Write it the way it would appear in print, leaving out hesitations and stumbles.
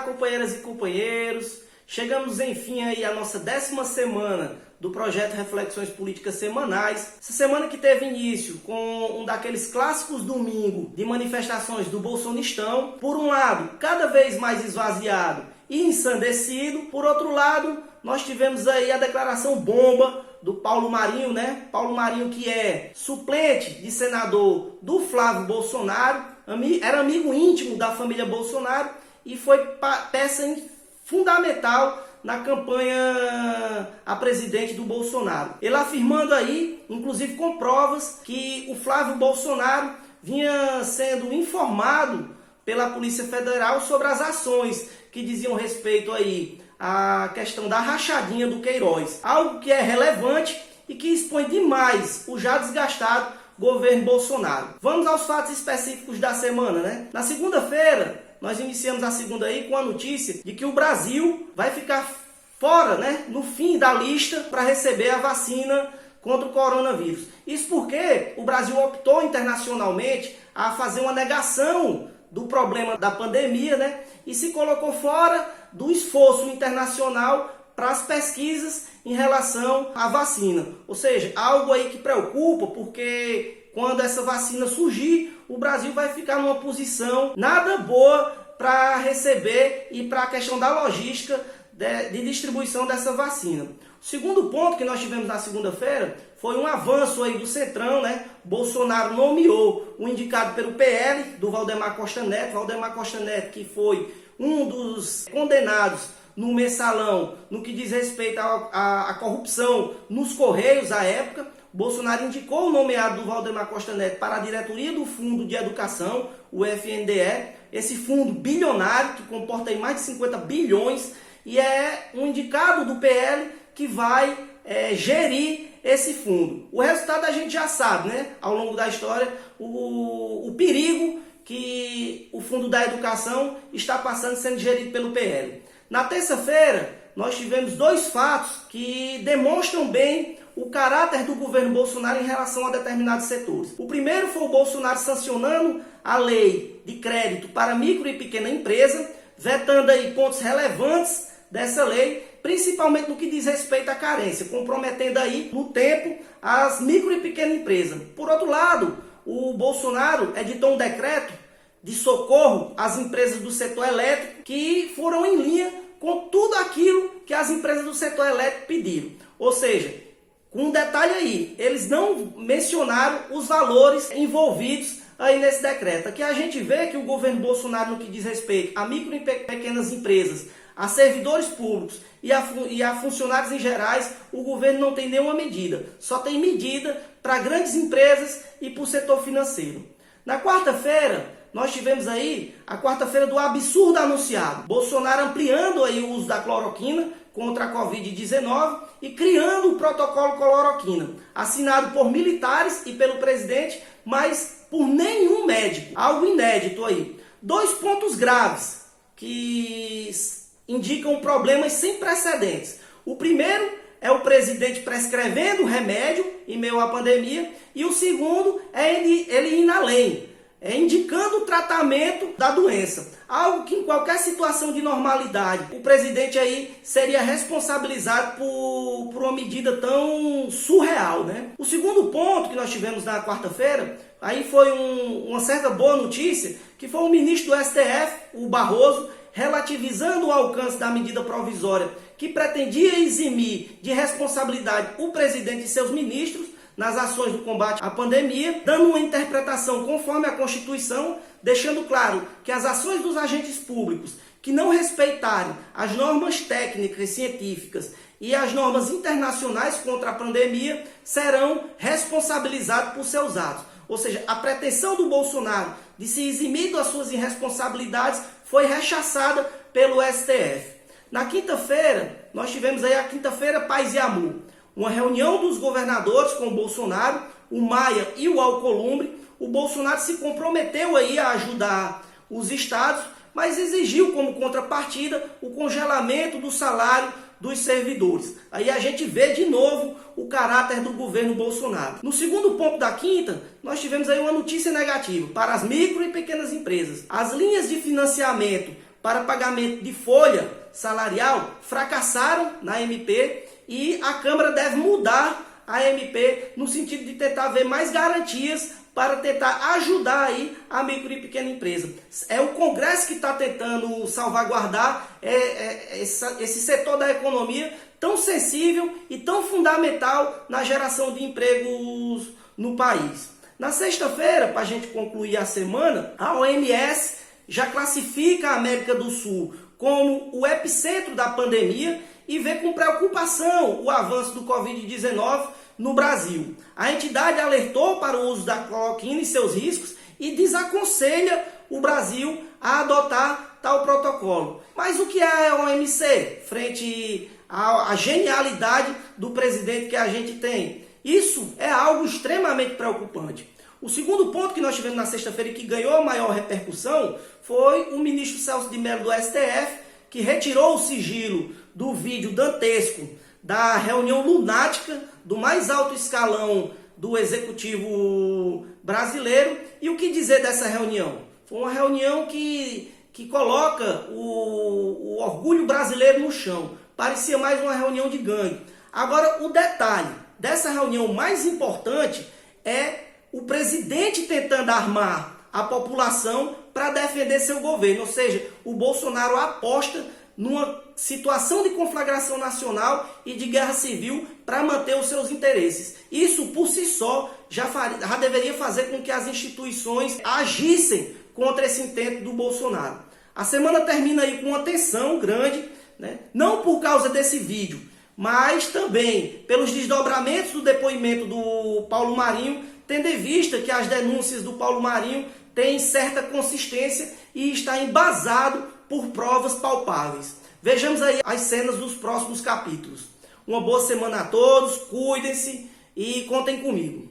companheiras e companheiros. Chegamos enfim aí à nossa 10ª semana do projeto Reflexões Políticas Semanais. Essa semana que teve início com um daqueles clássicos domingos de manifestações do Bolsonistão. Por um lado, cada vez mais esvaziado e ensandecido. Por outro lado, nós tivemos aí a declaração bomba do Paulo Marinho, né? Paulo Marinho, que é suplente de senador do Flávio Bolsonaro, era amigo íntimo da família Bolsonaro e foi peça fundamental na campanha a presidente do Bolsonaro. Ele afirmando aí, inclusive com provas, que o Flávio Bolsonaro vinha sendo informado pela Polícia Federal sobre as ações que diziam respeito aí à questão da rachadinha do Queiroz. Algo que é relevante e que expõe demais o já desgastado governo Bolsonaro. Vamos aos fatos específicos da semana, né? Na segunda-feira, nós iniciamos a segunda aí com a notícia de que o Brasil vai ficar fora, né, no fim da lista para receber a vacina contra o coronavírus. Isso porque o Brasil optou internacionalmente a fazer uma negação do problema da pandemia, né, e se colocou fora do esforço internacional para as pesquisas em relação à vacina. Ou seja, algo aí que preocupa, porque quando essa vacina surgir, o Brasil vai ficar numa posição nada boa para receber e para a questão da logística de distribuição dessa vacina. O segundo ponto que nós tivemos na segunda-feira foi um avanço aí do Centrão, né? Bolsonaro nomeou o indicado pelo PL, do Valdemar Costa Neto. Valdemar Costa Neto, que foi um dos condenados no mensalão, no que diz respeito à corrupção nos Correios à época. Bolsonaro indicou o nomeado do Valdemar Costa Neto para a diretoria do Fundo de Educação, o FNDE, esse fundo bilionário que comporta aí mais de 50 bilhões e é um indicado do PL que vai gerir esse fundo. O resultado a gente já sabe, né? Ao longo da história, o perigo que o Fundo da Educação está passando sendo gerido pelo PL. Na terça-feira, nós tivemos dois fatos que demonstram bem o caráter do governo Bolsonaro em relação a determinados setores. O primeiro foi o Bolsonaro sancionando a lei de crédito para micro e pequena empresa, vetando aí pontos relevantes dessa lei, principalmente no que diz respeito à carência, comprometendo aí no tempo as micro e pequena empresas. Por outro lado, o Bolsonaro editou um decreto de socorro às empresas do setor elétrico que foram em linha com tudo aquilo que as empresas do setor elétrico pediram. Ou seja, com um detalhe aí, eles não mencionaram os valores envolvidos aí nesse decreto. Aqui a gente vê que o governo Bolsonaro, no que diz respeito a micro e pequenas empresas, a servidores públicos e a funcionários em gerais, o governo não tem nenhuma medida. Só tem medida para grandes empresas e para o setor financeiro. Na quarta-feira, nós tivemos aí a quarta-feira do absurdo anunciado. Bolsonaro ampliando aí o uso da cloroquina contra a Covid-19 e criando o protocolo cloroquina, assinado por militares e pelo presidente, mas por nenhum médico. Algo inédito aí. Dois pontos graves que indicam problemas sem precedentes. O primeiro é o presidente prescrevendo remédio em meio à pandemia e o segundo é ele ir além, indicando o tratamento da doença. Algo que em qualquer situação de normalidade o presidente aí seria responsabilizado por uma medida tão surreal, né? O segundo ponto que nós tivemos na quarta-feira, aí foi uma certa boa notícia, que foi o ministro do STF, o Barroso, relativizando o alcance da medida provisória que pretendia eximir de responsabilidade o presidente e seus ministros nas ações do combate à pandemia, dando uma interpretação conforme a Constituição, deixando claro que as ações dos agentes públicos que não respeitarem as normas técnicas e científicas e as normas internacionais contra a pandemia serão responsabilizados por seus atos. Ou seja, a pretensão do Bolsonaro de se eximir das suas irresponsabilidades foi rechaçada pelo STF. Na quinta-feira, nós tivemos aí a quinta-feira Paz e Amor. Uma reunião dos governadores com o Bolsonaro, o Maia e o Alcolumbre. O Bolsonaro se comprometeu aí a ajudar os estados, mas exigiu como contrapartida o congelamento do salário dos servidores. Aí a gente vê de novo o caráter do governo Bolsonaro. No segundo ponto da quinta, nós tivemos aí uma notícia negativa para as micro e pequenas empresas. As linhas de financiamento para pagamento de folha salarial fracassaram na MP e a Câmara deve mudar a MP no sentido de tentar ver mais garantias para tentar ajudar aí a micro e pequena empresa. É o Congresso que está tentando salvaguardar esse setor da economia tão sensível e tão fundamental na geração de empregos no país. Na sexta-feira, para a gente concluir a semana, a OMS já classifica a América do Sul como o epicentro da pandemia e vê com preocupação o avanço do Covid-19 no Brasil. A entidade alertou para o uso da cloroquina e seus riscos e desaconselha o Brasil a adotar tal protocolo. Mas o que é a OMC frente à genialidade do presidente que a gente tem? Isso é algo extremamente preocupante. O segundo ponto que nós tivemos na sexta-feira e que ganhou maior repercussão foi o ministro Celso de Mello do STF, que retirou o sigilo do vídeo dantesco da reunião lunática do mais alto escalão do executivo brasileiro. E o que dizer dessa reunião? Foi uma reunião que coloca o orgulho brasileiro no chão. Parecia mais uma reunião de gangue. Agora, o detalhe dessa reunião mais importante é o presidente tentando armar a população para defender seu governo. Ou seja, o Bolsonaro aposta numa situação de conflagração nacional e de guerra civil para manter os seus interesses. Isso, por si só, já deveria fazer com que as instituições agissem contra esse intento do Bolsonaro. A semana termina aí com uma tensão grande, né? Não por causa desse vídeo, mas também pelos desdobramentos do depoimento do Paulo Marinho, tendo em vista que as denúncias do Paulo Marinho têm certa consistência e está embasado por provas palpáveis. Vejamos aí as cenas dos próximos capítulos. Uma boa semana a todos, cuidem-se e contem comigo.